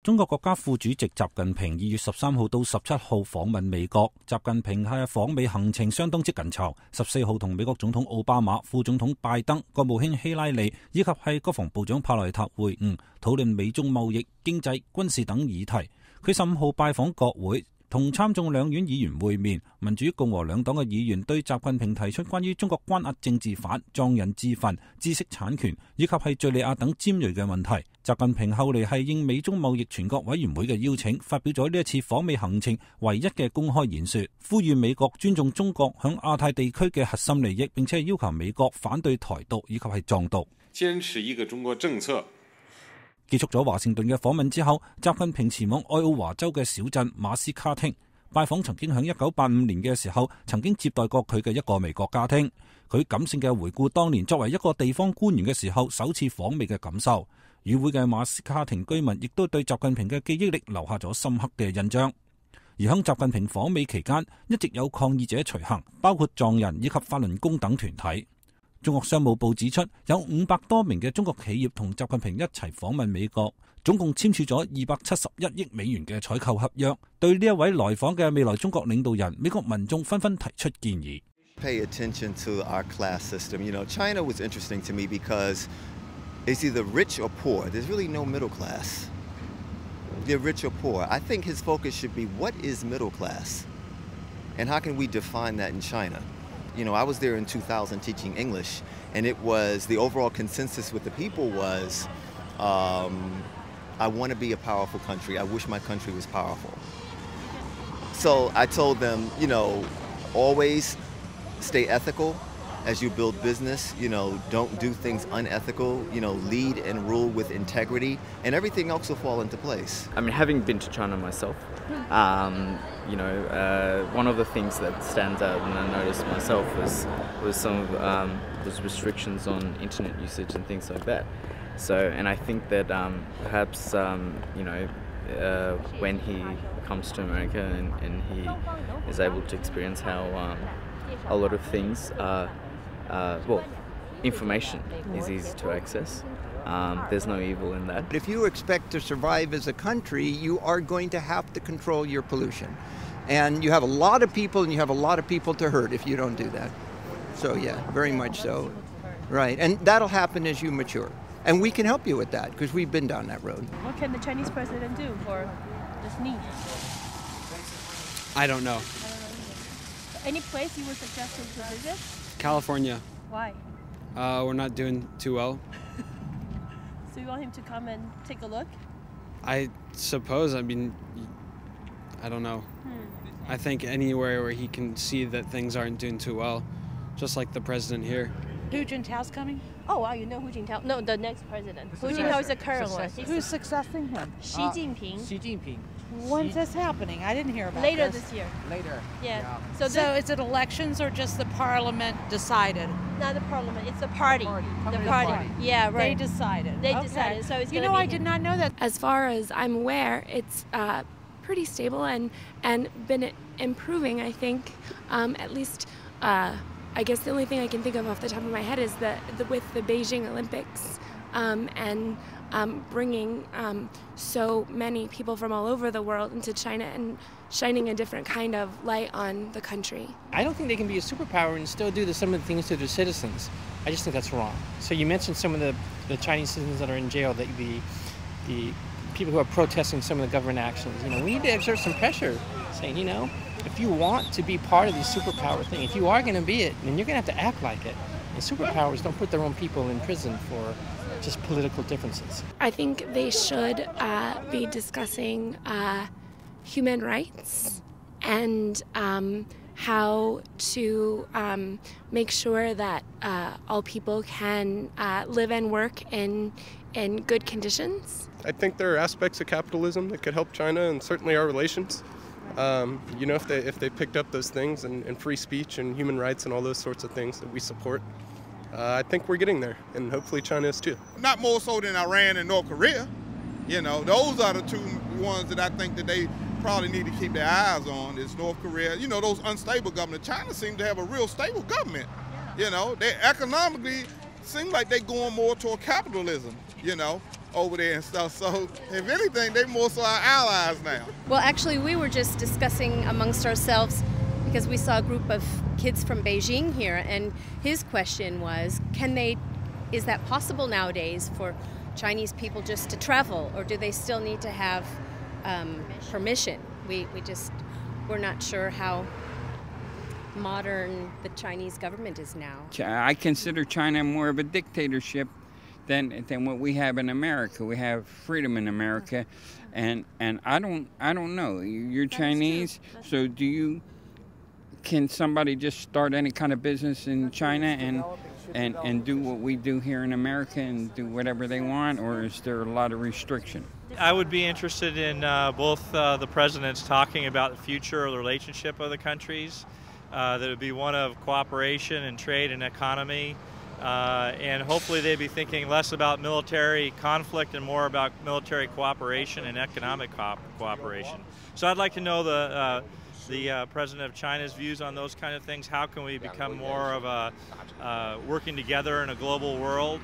中國國家副主席習近平2月13號到17號訪問美國。習近平喺訪美行程相當之緊湊，14號同美國總統奧巴馬、副總統拜登、國務卿希拉里以及係國防部長帕內塔會晤，討論美中貿易、經濟、軍事等議題。佢15號拜訪國會，同參眾兩院議員會面。民主共和兩黨嘅議員對習近平提出關於中國關押政治犯、藏人自焚、知識產權以及係敘利亞等尖銳嘅問題。習近平後嚟係應美中貿易全國委員會嘅邀請，發表咗呢一次訪美行程唯一嘅公開演說，呼籲美國尊重中國響亞太地區嘅核心利益，並且要求美國反對台獨以及係藏獨，堅持一個中國政策。結束咗華盛頓嘅訪問之後，習近平前往愛奧華州嘅小鎮馬斯卡廷，拜訪曾經喺1985年嘅時候曾經接待過佢嘅一個美國家庭。佢感性嘅回顧當年作為一個地方官員嘅時候首次訪美嘅感受。與會嘅馬斯卡廷居民亦都對習近平嘅記憶力留下咗深刻嘅印象。而喺習近平訪美期間，一直有抗議者隨行，包括藏人以及法輪功等團體。中國商務部指出，有500多名嘅中國企業同習近平一齊訪問美國，總共簽署咗271億美元嘅採購合約。對呢一位來訪嘅未來中國領導人，美國民眾紛紛提出建議。Pay attention to our class system. You know, China was interesting to me because it's either rich or poor. There's really no middle class. They're rich or poor. I think his focus should be what is middle class, and how can we define that in China? You know, I was there in 2000 teaching English, and it was the overall consensus with the people was, I want to be a powerful country. I wish my country was powerful. So I told them, you know, always stay ethical as you build business. You know, don't do things unethical. You know, lead and rule with integrity, and everything else will fall into place. I mean, having been to China myself, you know, one of the things that stands out and I noticed myself was some of those restrictions on internet usage and things like that. So, and I think that perhaps, you know, when he comes to America and he is able to experience how a lot of things are, well, information is easy to access. There's no evil in that. If you expect to survive as a country, you are going to have to control your pollution. And you have a lot of people and you have a lot of people to hurt if you don't do that. So yeah, very much so. Right, and that'll happen as you mature. And we can help you with that because we've been down that road. What can the Chinese president do for this need? I don't know. Any place you would suggest him to visit? California. Why? We're not doing too well. So you want him to come and take a look? I suppose. I mean, I don't know. I think anywhere where he can see that things aren't doing too well, just like the president here. Hu Jintao's coming? Oh, wow, you know Hu Jintao? No, the next president. Hu Jintao is the current one. Who's succeeding him? Xi Jinping. Xi Jinping. When's this happening? I didn't hear about Later this. this year. Later. Yeah. So is it elections or just the parliament decided? Not the parliament, it's the party. The Communist party. Party. Yeah, right. They decided. They Okay. decided. So it's You gonna know, be I did him. not know that. As far as I'm aware, it's pretty stable and been improving, I think. At least, I guess the only thing I can think of off the top of my head is that with the Beijing Olympics and bringing so many people from all over the world into China and shining a different kind of light on the country. I don't think they can be a superpower and still do some of the things to their citizens. I just think that's wrong. So you mentioned some of the Chinese citizens that are in jail, the people who are protesting some of the government actions. You know, we need to exert some pressure, saying, you know, if you want to be part of the superpower thing, if you are going to be it, then you're going to have to act like it. And superpowers don't put their own people in prison for just political differences. I think they should be discussing human rights and how to make sure that all people can live and work in good conditions. I think there are aspects of capitalism that could help China and certainly our relations. You know, if they picked up those things and free speech and human rights and all those sorts of things that we support, I think we're getting there, and hopefully China is too. Not more so than Iran and North Korea. You know, those are the two ones that I think that they probably need to keep their eyes on, is North Korea. You know, those unstable governments. China seems to have a real stable government. You know, they economically seem like they're going more toward capitalism, you know. over there and stuff. So if anything, they more so our allies now. Well, actually, we were just discussing amongst ourselves because we saw a group of kids from Beijing here, and his question was, is that possible nowadays for Chinese people just to travel, or do they still need to have permission? We're not sure how modern the Chinese government is now. I consider China more of a dictatorship than what we have in America. We have freedom in America, and I don't know. You're Chinese, so can somebody just start any kind of business in China and do what we do here in America and do whatever they want, or is there a lot of restriction? I would be interested in both the presidents talking about the future of the relationship of the countries. That would be one of cooperation and trade and economy, and hopefully they'd be thinking less about military conflict and more about military cooperation and economic cooperation. So I'd like to know the President of China's views on those kind of things. How can we become more of a working together in a global world?